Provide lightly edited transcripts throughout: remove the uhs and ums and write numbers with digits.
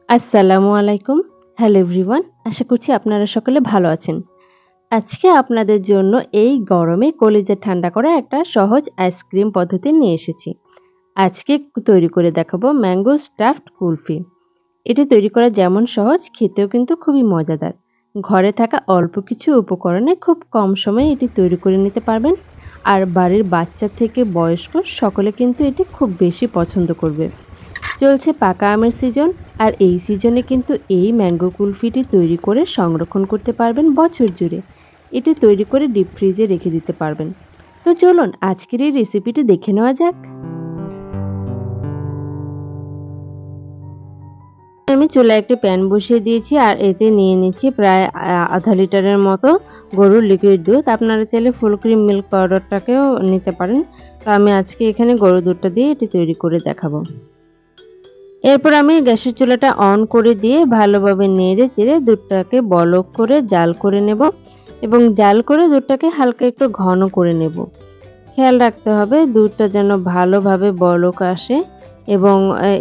আসসালামু আলাইকুম। Hello everyone. আশা করছি আপনারা সকলে ভালো আছেন। আজকে আপনাদের জন্য এই গরমে কলিজা ঠান্ডা করার একটা সহজ আইসক্রিম পদ্ধতি নিয়ে এসেছি। আজকে তৈরি করে দেখাবো ম্যাঙ্গো স্টাফড কুলফি। এটি তৈরি করা যেমন সহজ, খেতেও কিন্তু খুবই মজাদার। ঘরে থাকা অল্প কিছু উপকরণে খুব কম সময়ে এটি তৈরি করে নিতে পারবেন। আর বাড়ির বাচ্চা থেকে বয়স্ক সকলে কিন্তু এটি খুব বেশি পছন্দ করবে। চলছে পাকা আমের সিজন, আর এই সিজনে কিন্তু এই ম্যাঙ্গো কুলফিটি তৈরি করে সংরক্ষণ করতে পারবেন বছর জুড়ে। এটি তৈরি করে ডিপ ফ্রিজে রেখে দিতে পারবেন। তো চলুন আজকের এই রেসিপিটি দেখে নেওয়া যাক। আমি চুলায় একটি প্যান বসিয়ে দিয়েছি আর এতে নিয়ে নিচ্ছি প্রায় আধা লিটারের মতো গরুর লিকুইড দুধ। আপনারা চাইলে ফুল ক্রিম মিল্ক পাউডারটাকেও নিতে পারেন। তো আমি আজকে এখানে গরুর দুধটা দিয়ে এটি তৈরি করে দেখাবো। এরপর আমি গ্যাসের চুলাটা অন করে দিয়ে ভালোভাবে নেড়ে চেড়ে দুধটাকে বলক করে জাল করে নেব, এবং জাল করে দুধটাকে হালকা একটু ঘন করে নেব। খেয়াল রাখতে হবে দুধটা যেন ভালোভাবে বলক আসে, এবং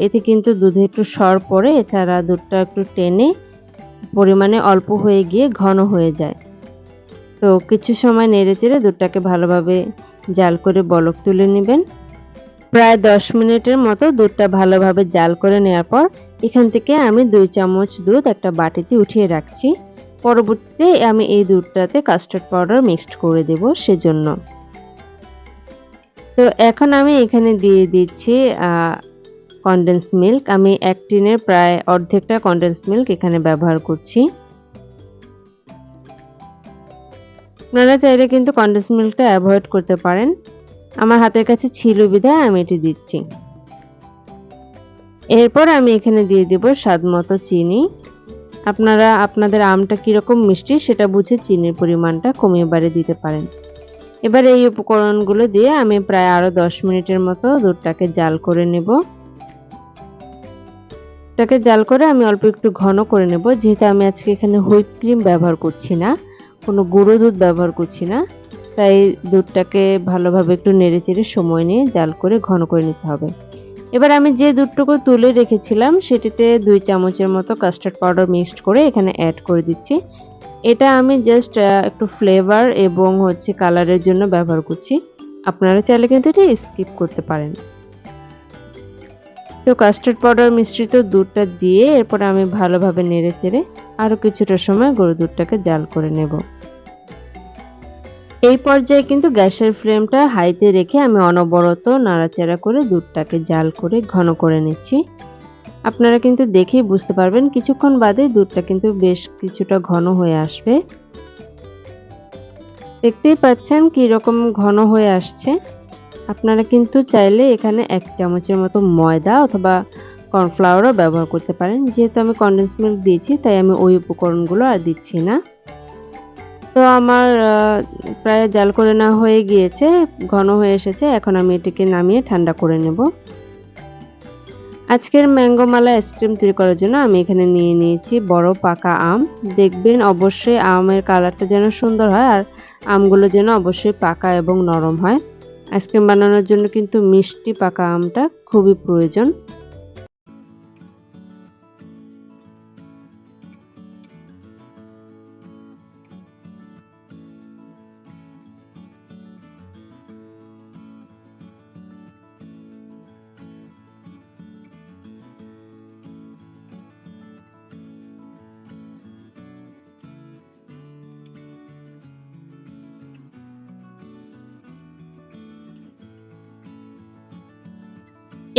এতে কিন্তু দুধে একটু সর পড়ে, এছাড়া দুধটা একটু টেনে পরিমাণে অল্প হয়ে গিয়ে ঘন হয়ে যায়। তো কিছু সময় নেড়ে চেড়ে দুধটাকে ভালোভাবে জাল করে বলক তুলে নেবেন। প্রায় ১০ মিনিটের মতো দুধটা ভালোভাবে জাল করে নেওয়ার পর এখান থেকে আমি ২ চামচ দুধ একটা বাটিতে উঠিয়ে রাখছি। পরবর্তীতে আমি এই দুধটাতে কাস্টার্ড পাউডার মিক্সড করে দেব সেজন্য। তো এখন আমি এখানে দিয়ে দিচ্ছি কনডেন্স মিল্ক। আমি ১ টিনের প্রায় অর্ধেকটা কনডেন্স মিল্ক এখানে ব্যবহার করছি। আপনারা চাইলে কিন্তু কনডেন্স মিল্কটা এভয়েড করতে পারেন। আমার হাতের কাছে ছিল বিধায় আমি এটি দিচ্ছি। এরপর আমি এখানে দিয়ে দেব স্বাদমতো চিনি। আপনারা আপনাদের আমটা কিরকম মিষ্টি সেটা বুঝে চিনির পরিমাণটা কমিয়ে বাড়িয়ে দিতে পারেন। এবার এই উপকরণগুলো দিয়ে আমি প্রায় আরো ১০ মিনিটের মতো দুধটাকে জাল করে নেব। এটাকে জাল করে আমি অল্প একটু ঘন করে নেব, যেহেতু আমি আজকে এখানে হুইপ ক্রিম ব্যবহার করছি না, কোনো গুঁড়ো দুধ ব্যবহার করছি না। তাই দুধটাকে ভালোভাবে একটু নেড়েচেড়ে সময় নিয়ে জাল করে ঘন করে নিতে হবে। এবার আমি যে দুধটুকু তুলে রেখেছিলাম সেটিতে ২ চামচের মতো কাস্টার্ড পাউডার মিক্সড করে এখানে এড করে দিচ্ছি। এটা আমি জাস্ট একটু ফ্লেভার এবং কালারের জন্য ব্যবহার করছি। আপনারা চাইলে কিন্তু এটা স্কিপ করতে পারেন। তো কাস্টার্ড পাউডার মিশ্রিত দুধটা দিয়ে এরপর আমি ভালোভাবে নেড়েচেড়ে আরো কিছুটা সময় গরুর দুধটাকে জাল করে নেব। এই পর্যায়ে কিন্তু গ্যাসের ফ্লেমটা হাইতে রেখে আমি অনবরত নাড়াচাড়া করে দুধটাকে জাল করে ঘন করে নিচ্ছি। আপনারা কিন্তু দেখেই বুঝতে পারবেন কিছুক্ষণ বাদে দুধটা কিন্তু বেশ কিছুটা ঘন হয়ে আসবে। দেখতেই পাচ্ছেন কিরকম ঘন হয়ে আসছে। আপনারা কিন্তু চাইলে এখানে ১ চামচের মতো ময়দা অথবা কর্নফ্লাওয়ারও ব্যবহার করতে পারেন। যেহেতু আমি কনডেন্স মিল্ক দিয়েছি তাই আমি ওই উপকরণগুলো আর দিচ্ছি না। তো আমার প্রায় জাল করে নেওয়া হয়ে গিয়েছে, ঘন হয়ে এসেছে। এখন আমি এটিকে নামিয়ে ঠান্ডা করে নেব। আজকের ম্যাঙ্গো মালাই আইসক্রিম তৈরি করার জন্য আমি এখানে নিয়ে নিয়েছি বড় পাকা আম। দেখবেন অবশ্যই আমের কালারটা যেন সুন্দর হয়, আর আমগুলো যেন অবশ্যই পাকা এবং নরম হয়। আইসক্রিম বানানোর জন্য কিন্তু মিষ্টি পাকা আমটা খুবই প্রয়োজন।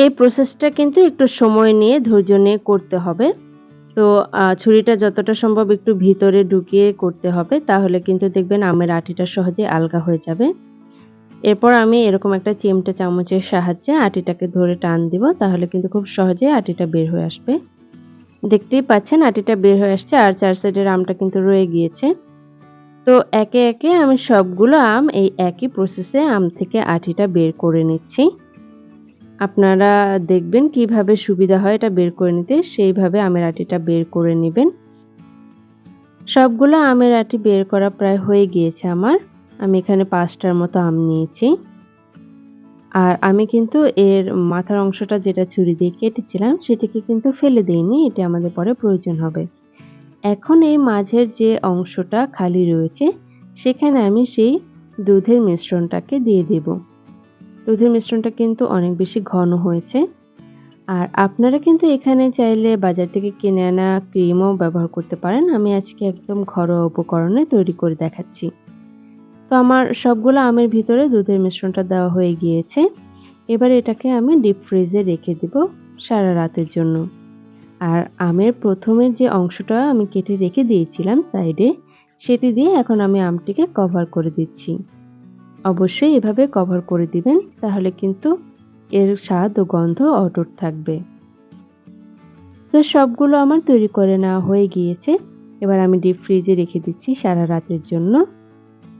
এই প্রসেসটা কিন্তু একটু সময় নিয়ে ধৈর্য নিয়ে করতে হবে। তো ছুরিটা যতটা সম্ভব একটু ভিতরে ঢুকিয়ে করতে হবে, তাহলে কিন্তু দেখবেন আমের আটিটা সহজে আলগা হয়ে যাবে। এরপর আমি এরকম একটা চিমটে চামচের সাহায্যে আটিটাকে ধরে টান দিব, তাহলে কিন্তু খুব সহজে আটিটা বের হয়ে আসবে। দেখতেই পাচ্ছেন আটিটা বের হয়ে আসছে, আর ৪ সাইডের আমটা কিন্তু রয়ে গিয়েছে। তো একে, একে আমি সবগুলো আম এই একই প্রসেসে আম থেকে আটিটা বের করে নিচ্ছি। আপনারা দেখবেন কিভাবে সুবিধা হয় এটা বের করে নিতে, সেইভাবে আমের আটিটা বের করে নিবেন। সবগুলো আমের আটি বের করা প্রায় হয়ে গিয়েছে আমার। আমি এখানে ৫ টার মতো আম নিয়েছি। আর আমি কিন্তু এর মাথার অংশটা যেটা ছুরি দিয়ে কেটেছিলাম সেটিকে কিন্তু ফেলে দেইনি, এটা আমাদের পরে প্রয়োজন হবে। এখন এই মাঝের যে অংশটা খালি রয়েছে সেখানে আমি সেই দুধের মিশ্রণটাকে দিয়ে দেব। দুধের মিশ্রণটা কিন্তু অনেক বেশি ঘন হয়েছে। আর আপনারা কিন্তু এখানে চাইলে বাজার থেকে কিনে আনা ক্রিমও ব্যবহার করতে পারেন। আমি আজকে একদম ঘরোয়া উপকরণে তৈরি করে দেখাচ্ছি। তো আমার সবগুলো আমের ভিতরে দুধের মিশ্রণটা দেওয়া হয়ে গিয়েছে। এবার এটাকে আমি ডিপ ফ্রিজে রেখে দেব সারা রাতের জন্য। আর আমের প্রথমের যে অংশটা আমি কেটে রেখে দিয়েছিলাম সাইডে, সেটি দিয়ে এখন আমি আমটিকে কভার করে দিচ্ছি। অবশ্যই এভাবে কভার করে দিবেন, তাহলে কিন্তু এর স্বাদ ও গন্ধ অটুট থাকবে। তো সবগুলো আমার তৈরি করে নেওয়া হয়ে গিয়েছে। এবার আমি ডিপ ফ্রিজে রেখে দিচ্ছি সারা রাতের জন্য।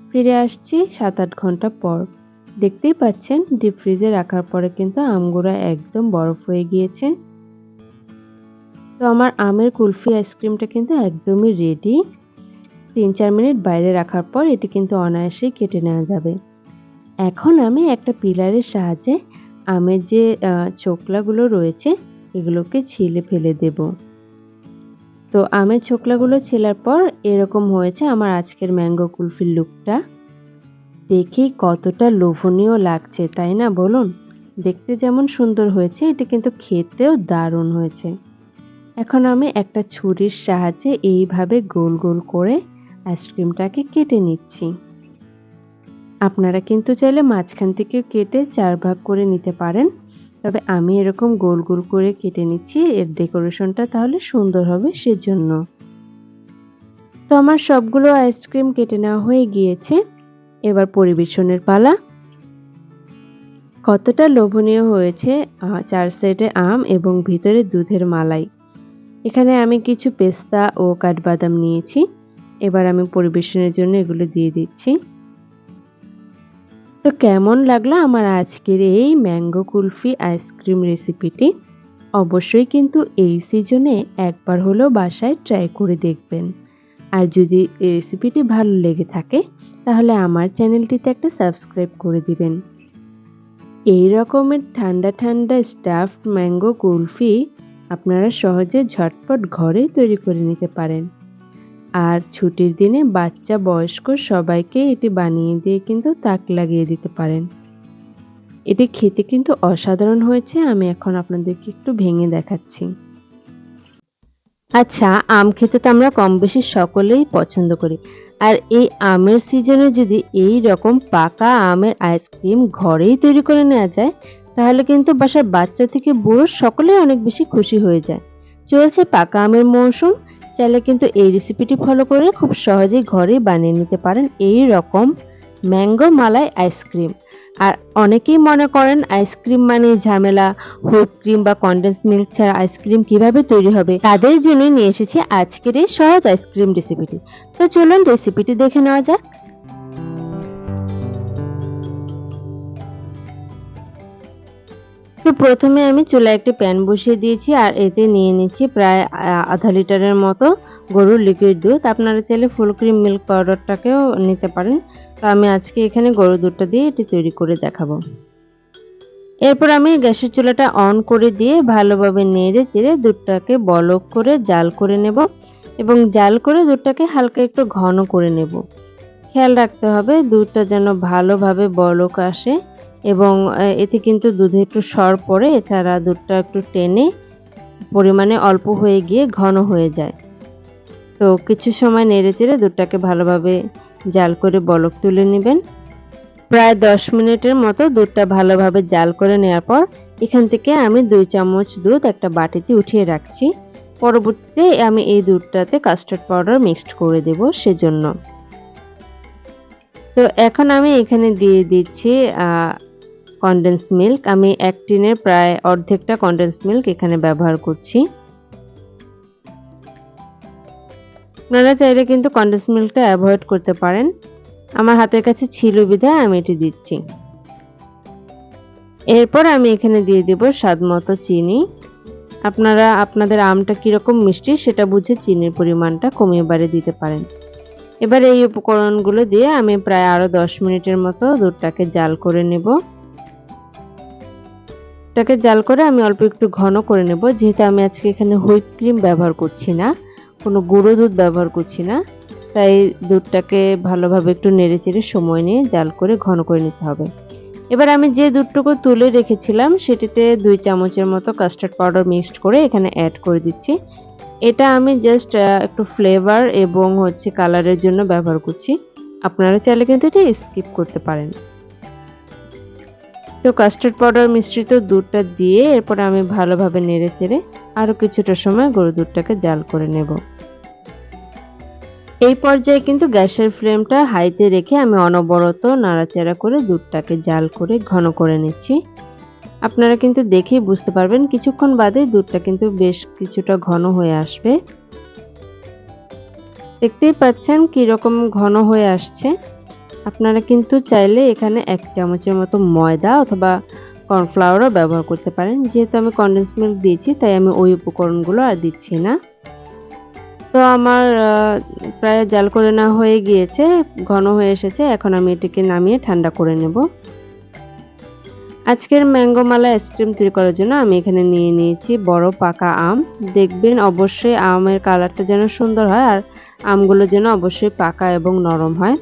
ফিরে আসছি ৭-৮ ঘন্টা পর। দেখতেই পাচ্ছেন ডিপ ফ্রিজে রাখার পরে কিন্তু আমগুলো একদম বরফ হয়ে গিয়েছে। তো আমার আমের কুলফি আইসক্রিমটা কিন্তু একদমই রেডি। ৩-৪ মিনিট বাইরে রাখার পর এটি কিন্তু অনায়াসেই কেটে নেওয়া যাবে। এখন আমি একটা পিলারের সাহায্যে আমের যে ছোকলাগুলো রয়েছে এগুলোকে ছিলে ফেলে দেব। তো আমের ছোকলাগুলো ছেলার পর এরকম হয়েছে আমার আজকের ম্যাঙ্গো কুলফির লুকটা। দেখেই কতটা লোভনীয় লাগছে, তাই না বলুন? দেখতে যেমন সুন্দর হয়েছে, এটা কিন্তু খেতেও দারুণ হয়েছে। এখন আমি একটা ছুরির সাহায্যে এইভাবে গোল গোল করে আইসক্রিমটাকে কেটে নিচ্ছি। আপনারা কিন্তু চাইলে মাঝখান থেকে কেটে ৪ ভাগ করে নিতে পারেন। তবে আমি এরকম গোল গোল করে কেটে নিচ্ছি, এর ডেকোরেশনটা তাহলে সুন্দর হবে সেজন্য। তো আমার সবগুলো আইসক্রিম কেটে নেওয়া হয়ে গিয়েছে। এবার পরিবেশনের পালা। কতটা লোভনীয় হয়েছে ৪ সাইডে আম এবং ভিতরে দুধের মালাই। এখানে আমি কিছু পেস্তা ও কাঠবাদাম নিয়েছি। এবার আমি পরিবেশনের জন্য এগুলো দিয়ে দিচ্ছি। তো কেমন লাগলো আমার আজকের এই ম্যাঙ্গো কুলফি আইসক্রিম রেসিপিটি? অবশ্যই কিন্তু এই সিজনে একবার হলেও বাসায় ট্রাই করে দেখবেন। আর যদি এই রেসিপিটি ভালো লেগে থাকে তাহলে আমার চ্যানেলটিতে একটা সাবস্ক্রাইব করে দিবেন। এই রকমের ঠান্ডা ঠান্ডা স্টাফড ম্যাঙ্গো কুলফি আপনারা সহজে ঝটপট ঘরেই তৈরি করে নিতে পারেন। আর ছুটির দিনে বাচ্চা বয়স্ক সবাইকে এটি বানিয়ে দিয়ে কিন্তু তাক লাগিয়ে দিতে পারেন। এটি খেতে কিন্তু অসাধারণ হয়েছে। আমি এখন আপনাদেরকে একটু ভেঙে দেখাচ্ছি। আচ্ছা, আম খেতে তো আমরা কম বেশি সকলেই পছন্দ করি। আর এই আমের সিজনে যদি এই রকম পাকা আমের আইসক্রিম ঘরেই তৈরি করে নেওয়া যায়, তাহলে কিন্তু বাসার বাচ্চা থেকে বুড়ো সকলেই অনেক বেশি খুশি হয়ে যায়। চলছে পাকা আমের মৌসুম, চাইলে কিন্তু এই রেসিপিটি ফলো করে খুব সহজেই ঘরেই বানিয়ে নিতে পারেন এই রকম ম্যাঙ্গো মালাই আইসক্রিম। আর অনেকেই মনে করেন আইসক্রিম মানে ঝামেলা, হুইপ ক্রিম বা কনডেন্স মিল্ক ছাড়া আইসক্রিম কিভাবে তৈরি হবে, তাদের জন্যই নিয়ে এসেছি আজকের এই সহজ আইসক্রিম রেসিপিটি। তো চলুন রেসিপিটি দেখে নেওয়া যাক। তো প্রথমে আমি চুলায় একটি প্যান বসিয়ে দিয়েছি আর এতে নিয়ে নিচ্ছি প্রায় ০.৫ লিটারের মতো গরুর লিকুইড দুধ। আপনারা চাইলে ফুল ক্রিম মিল্ক পাউডারটাকেও নিতে পারেন। তো আমি আজকে এখানে গরুর দুধটা দিয়ে এটি তৈরি করে দেখাবো। এরপর আমি গ্যাসের চুলাটা অন করে দিয়ে ভালোভাবে নেড়ে চেড়ে দুধটাকে বলক করে জাল করে নেব এবং জাল করে দুধটাকে হালকা একটু ঘন করে নেব। খেয়াল রাখতে হবে দুধটা যেন ভালোভাবে বলক আসে এবং এতে কিন্তু দুধে একটু সর পড়ে, এছাড়া দুধটা একটু টেনে পরিমাণে অল্প হয়ে গিয়ে ঘন হয়ে যায়। তো কিছু সময় নেড়ে চেড়ে দুধটাকে ভালোভাবে জাল করে বলক তুলে নেবেন। প্রায় ১০ মিনিটের মতো দুধটা ভালোভাবে জাল করে নেওয়ার পর এখান থেকে আমি ২ চামচ দুধ একটা বাটিতে উঠিয়ে রাখছি। পরবর্তীতে আমি এই দুধটাতে কাস্টার্ড পাউডার মিক্সড করে দেব সেজন্য। তো এখন আমি এখানে দিয়ে দিচ্ছি কনডেন্স মিল্ক। আমি ১ টিনের প্রায় অর্ধেকটা কনডেন্স মিল্ক এখানে ব্যবহার করছি। আপনারা চাইলে কিন্তু কনডেন্স মিল্কটা অ্যাভয়েড করতে পারেন। আমার হাতের কাছে ছিল বিধায় আমি এটি দিচ্ছি। এরপর আমি এখানে দিয়ে দেব স্বাদমতো চিনি। আপনারা আপনাদের আমটা কিরকম মিষ্টি সেটা বুঝে চিনির পরিমাণটা কমিয়ে বাড়িয়ে দিতে পারেন। এবার এই উপকরণগুলো দিয়ে আমি প্রায় আরো ১০ মিনিটের মতো দুধটাকে জাল করে নেব। দুধটাকে জাল করে আমি অল্প একটু ঘন করে নেব, যেহেতু আমি আজকে এখানে হুইপ ক্রিম ব্যবহার করছি না, কোনো গুঁড়ো দুধ ব্যবহার করছি না, তাই দুধটাকে ভালোভাবে একটু নেড়েচেড়ে সময় নিয়ে জাল করে ঘন করে নিতে হবে। এবার আমি যে দুধটুকু তুলে রেখেছিলাম সেটিতে 2 চামচের মতো কাস্টার্ড পাউডার মিক্সড করে এখানে অ্যাড করে দিচ্ছি। এটা আমি জাস্ট একটু ফ্লেভার এবং হচ্ছে কালারের জন্য ব্যবহার করছি। আপনারা চাইলে কিন্তু এটা স্কিপ করতে পারেন। তো কাস্টার্ড পাউডার মিশ্রিত দুধটা দিয়ে এরপর আমি ভালোভাবে নেড়েচেড়ে আরো কিছুটা সময় গরুর দুধটাকে জাল করে নেব। এই পর্যায়ে কিন্তু গ্যাসের ফ্লেমটা হাইতে রেখে আমি অনবরত নাড়াচাড়া করে দুধটাকে জাল করে ঘন করে নিচ্ছি। আপনারা কিন্তু দেখেই বুঝতে পারবেন কিছুক্ষণ বাদে দুধটা কিন্তু বেশ কিছুটা ঘন হয়ে আসবে। দেখতেই পাচ্ছেন কিরকম ঘন হয়ে আসছে। আপনারা কিন্তু চাইলে এখানে 1 চামচের মতো ময়দা অথবা কর্নফ্লাওয়ারও ব্যবহার করতে পারেন। যেহেতু আমি কনডেন্স মিল্ক দিয়েছি তাই আমি ওই উপকরণগুলো আর দিচ্ছি না। তো আমার প্রায় জাল করে নেওয়া হয়ে গিয়েছে, ঘন হয়ে এসেছে। এখন আমি এটিকে নামিয়ে ঠান্ডা করে নেব। আজকের ম্যাঙ্গো মালাই আইসক্রিম তৈরি করার জন্য আমি এখানে নিয়ে নিয়েছি বড় পাকা আম। দেখবেন অবশ্যই আমের কালারটা যেন সুন্দর হয় আর আমগুলো যেন অবশ্যই পাকা এবং নরম হয়।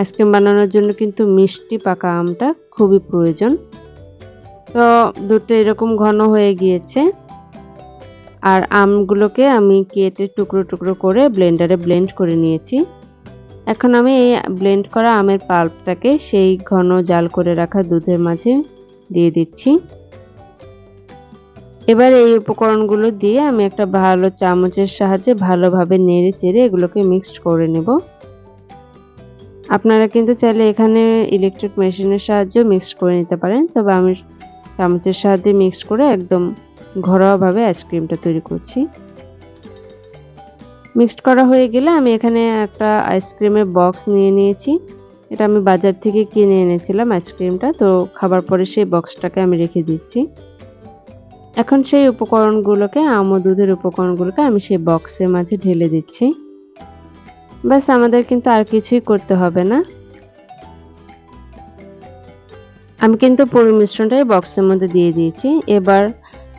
আইসক্রিম বানানোর জন্য কিন্তু মিষ্টি পাকা আমটা খুবই প্রয়োজন। তো দুধটা এরকম ঘন হয়ে গিয়েছে। আর আমগুলোকে আমি কেটে টুকরো টুকরো করে ব্লেন্ডারে ব্লেন্ড করে নিয়েছি। এখন আমি এই ব্লেন্ড করা আমের পাল্পটাকে সেই ঘন জাল করে রাখা দুধের মাঝে দিয়ে দিচ্ছি। এবার এই উপকরণগুলো দিয়ে আমি একটা ভালো চামচের সাহায্যে ভালোভাবে নেড়ে চেড়ে এগুলোকে মিক্সড করে নেব। আপনারা কিন্তু চাইলে এখানে ইলেকট্রিক মেশিনের সাহায্যে মিক্সড করে নিতে পারেন, তবে আমি চামচের সাহায্যে মিক্সড করে একদম ঘরোয়াভাবে আইসক্রিমটা তৈরি করছি। মিক্সড করা হয়ে গেলে আমি এখানে একটা আইসক্রিমের বক্স নিয়ে নিয়েছি। এটা আমি বাজার থেকে কিনে এনেছিলাম আইসক্রিমটা, তো খাবার পরে সেই বক্সটাকে আমি রেখে দিচ্ছি। এখন সেই উপকরণগুলোকে আম ও দুধের উপকরণগুলোকে আমি সেই বক্সের মাঝে ঢেলে দিচ্ছি। ব্যাস আমাদের কিন্তু আর কিছুই করতে হবে না। আমি কিন্তু পুরো মিশ্রণটাই বক্সের মধ্যে দিয়ে দিয়েছি। এবার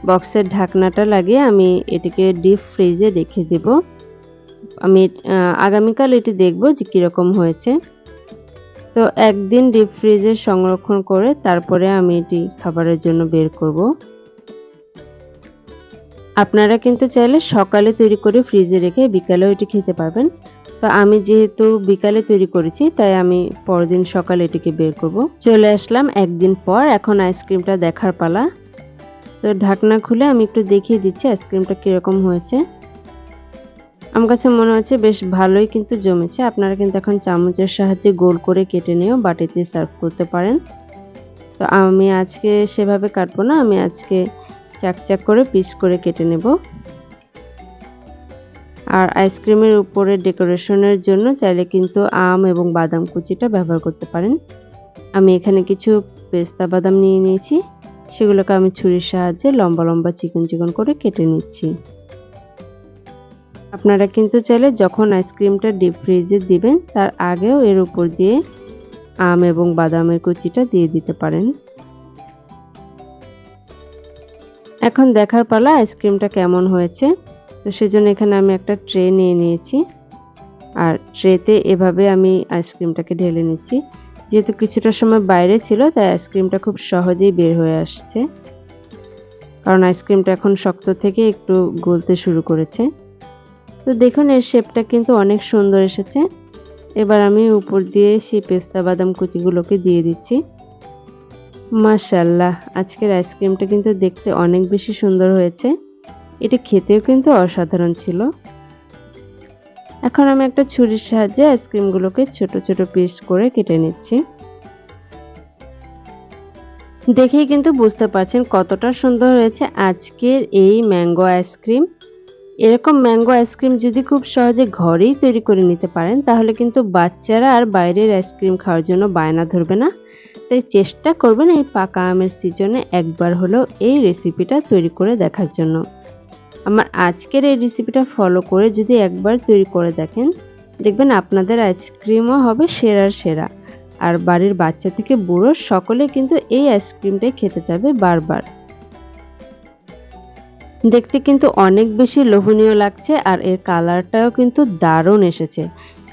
বক্সের ঢাকনাটা লাগিয়ে আমি এটিকে ডিপ ফ্রিজে রেখে দেব। আমি আগামীকাল এটি দেখব যে কিরকম হয়েছে। তো একদিন ডিপ ফ্রিজে সংরক্ষণ করে তারপরে আমি এটি খাবারের জন্য বের করব। আপনারা কিন্তু চাইলে সকালে তৈরি করে ফ্রিজে রেখে বিকালেও এটি খেতে পারবেন। তো আমি যেহেতু বিকালে তৈরি করেছি তাই আমি পরদিন সকালে এটিকে বের করব। চলে আসলাম একদিন পর, এখন আইসক্রিমটা দেখার পালা। তো ঢাকনা খুলে আমি একটু দেখিয়ে দিচ্ছি আইসক্রিমটা কিরকম হয়েছে। আমার কাছে মনে হচ্ছে বেশ ভালোই কিন্তু জমেছে। আপনারা কিন্তু এখন চামচের সাহায্যে গোল করে কেটে নিয়েও বাটিতে সার্ভ করতে পারেন। তো আমি আজকে সেভাবে কাটবো না, আমি আজকে চাকচাক করে পিস করে কেটে নেব। আর আইসক্রিমের উপরে ডেকোরেশনের জন্য চাইলে কিন্তু আম এবং বাদাম কুচিটা ব্যবহার করতে পারেন। আমি এখানে কিছু পেস্তা বাদাম নিয়ে নিয়েছি, সেগুলোকে আমি ছুরির সাহায্যে লম্বা লম্বা চিকন চিকন করে কেটে নিচ্ছি। আপনারা কিন্তু চাইলে যখন আইসক্রিমটা ডিপ ফ্রিজে দিবেন তার আগেও এর উপর দিয়ে আম এবং বাদামের কুচিটা দিয়ে দিতে পারেন। এখন দেখার পালা আইসক্রিমটা কেমন হয়েছে। তো সেজন্য এখানে আমি একটা ট্রে নিয়ে নিয়েছি আর ট্রেতে এভাবে আমি আইসক্রিমটাকে ঢেলে নিচ্ছি। যেহেতু কিছুটা সময় বাইরে ছিল তাই আইসক্রিমটা খুব সহজেই বের হয়ে আসছে, কারণ আইসক্রিমটা এখন শক্ত থেকে একটু গলতে শুরু করেছে। তো দেখুন এর শেপটা কিন্তু অনেক সুন্দর এসেছে। এবার আমি উপর দিয়ে সেই পেস্তা বাদাম কুচিগুলোকে দিয়ে দিচ্ছি। মাশাআল্লাহ, আজকের আইসক্রিমটা কিন্তু দেখতে অনেক বেশি সুন্দর হয়েছে। এটা খেতেও কিন্তু অসাধারণ ছিল। এখন আমি একটা ছুরির সাহায্যে আইসক্রিমগুলোকে ছোট ছোট পিস করে কেটে নিচ্ছি। দেখেই কিন্তু বুঝতে পারছেন কতটা সুন্দর হয়েছে আজকের এই ম্যাঙ্গো আইসক্রিম। এরকম ম্যাঙ্গো আইসক্রিম যদি খুব সহজে ঘরেই তৈরি করে নিতে পারেন তাহলে কিন্তু বাচ্চারা আর বাইরের আইসক্রিম খাওয়ার জন্য বায়না ধরবে না। তাই চেষ্টা করবেন এই পাকা আমের সিজনে একবার হলেও এই রেসিপিটা তৈরি করে দেখার জন্য। আমার আজকের এই রেসিপিটা ফলো করে যদি একবার তৈরি করে দেখেন, দেখবেন আপনাদের আইসক্রিমও হবে সেরার সেরা। আর বাড়ির বাচ্চা থেকে বুড়ো সকলে কিন্তু এই আইসক্রিমটাই খেতে চাবে বারবার। দেখতে কিন্তু অনেক বেশি লোভনীয় লাগছে আর এর কালারটাও কিন্তু দারুণ এসেছে।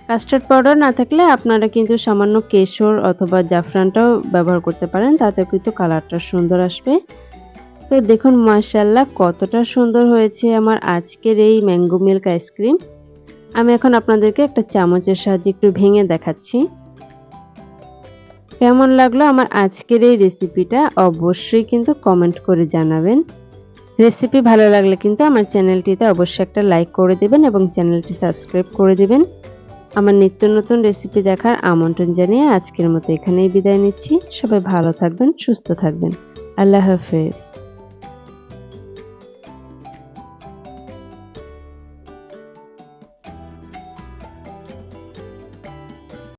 কাস্টার্ড পাউডার না থাকলে আপনারা কিন্তু সামান্য কেশর অথবা জাফরানটাও ব্যবহার করতে পারেন। তাতেও কিন্তু কালারটা সুন্দর আসবে। তো দেখুন মাশাআল্লাহ কতটা সুন্দর হয়েছে আমার আজকের এই ম্যাঙ্গো মিল্ক আইসক্রিম। আমি এখন আপনাদেরকে একটা চামচের সাহায্যে একটু ভেঙে দেখাচ্ছি। কেমন লাগলো আমার আজকের এই রেসিপিটা অবশ্যই কিন্তু কমেন্ট করে জানাবেন। রেসিপি ভালো লাগলে কিন্তু আমার চ্যানেলটিতে অবশ্যই একটা লাইক করে দিবেন এবং চ্যানেলটি সাবস্ক্রাইব করে দিবেন। আমার নিত্য নতুন রেসিপি দেখার আমন্ত্রণ জানিয়ে আজকের মতো এখানেই বিদায় নিচ্ছি। সবাই ভালো থাকবেন, সুস্থ থাকবেন। আল্লাহ হাফেজ।